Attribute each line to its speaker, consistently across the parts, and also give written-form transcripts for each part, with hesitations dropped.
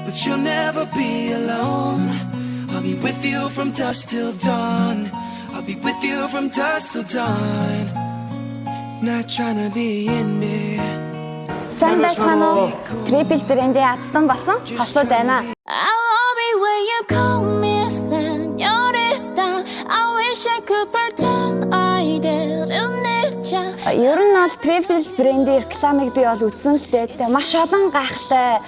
Speaker 1: but you'll never be alone. I'll be with you from dusk till dawn. I'll be with you from dusk till dawn. Not trying to be in there.
Speaker 2: Сайн байцгаана уу? Triple brand-ийн аздан басан хосууд байна.
Speaker 3: I love it when you call me señorita. I wish I could pretend I didn't need ya.
Speaker 2: Ер нь бол Triple brand-ийн рекламыг би бол үзсэн л дээ. Тэгээ маш олон гайхалтай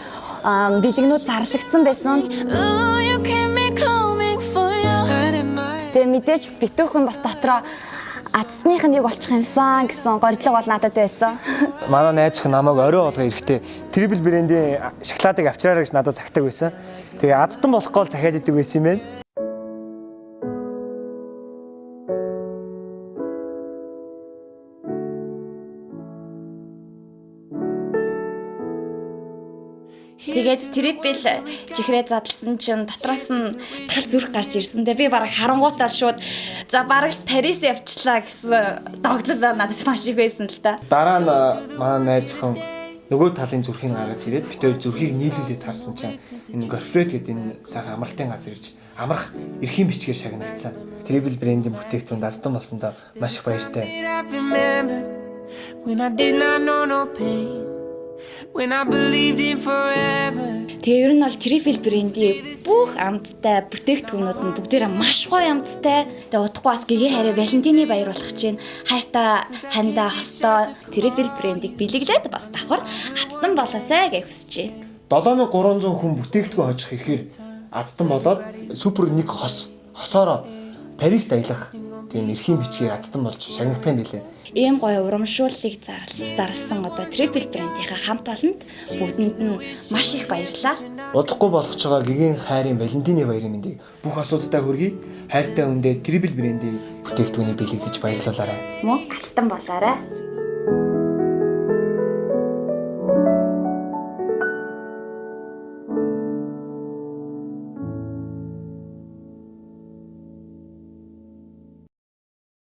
Speaker 2: бэлгэнүүд зарлагдсан байсан.
Speaker 3: Ooh, you keep me coming for you.
Speaker 2: Тэгээ мэдээж битүүхэн бас дотроо Ацсных нь нэг болчих юмсан гэсэн горилго бол надад байсан.
Speaker 4: Манай найз охин намайг орой болгоо ирэхдээ Triple brand-ийн шоколадыг авчраарай гэж надад загтаг байсан. Тэгээ аздан болохгүй л захиад идэг байсан юм байна.
Speaker 2: Тэгээд Triple чихрээ задлсан чинь дотроос нь тал зүрх гарч ирсэн. Тэгээ би бараг харангуутаа шууд за бараг Парис явчлаа гэсэн догтлол надад маш их байсан л да.
Speaker 4: Дараа нь манай найз охин нөгөө талын зүрхийг гаргаж ирээд бид хоёр зүрхийг нийлүүлээд харсан чинь энэ Горфред гэдэг энэ сайхан амралтын газар гэж амрах эрхийн бичгээр шагнагдсан. Triple brand-ийн бүтээгдэхүүнд аздан болсондоо маш их баяртай.
Speaker 1: When I did not know no pain. When I believed in forever.
Speaker 2: Тэгээ ер нь бол Triple brand-ийн бүх амттай бүтээгдэхүүнүүд нь бүгдээрээ маш гоё амттай. Тэгээ удахгүй бас гэгээ хараа Валентины баяр болох чинь хайртай хандаа хостой Triple brand-ийг бэлэглээд бас давхар аздан болоосай гэж хүсэж байна.
Speaker 4: 7300 хүн бүтээгдэхүүн хожих ихээр аздан болоод супер нэг хосоороо Парист аялах тийм эрхийн бичгээр аздан болж шагнагдах юм билээ.
Speaker 2: Ийм гоё урамшууллыг зарласан одоо Triple brand-ийнхаа хамт олонд бүгдэнд нь маш их баярлалаа.
Speaker 4: Удахгүй болгож байгаа гэгээн хайрын Валентины баярын мэндийг бүх асуудалтай хүргэе. Хайртай хүндээ Triple brand-ийн бүтээгдэхүүнийг бэлэгдэж баярлуулаарай.
Speaker 2: Мөн аздан болоорой.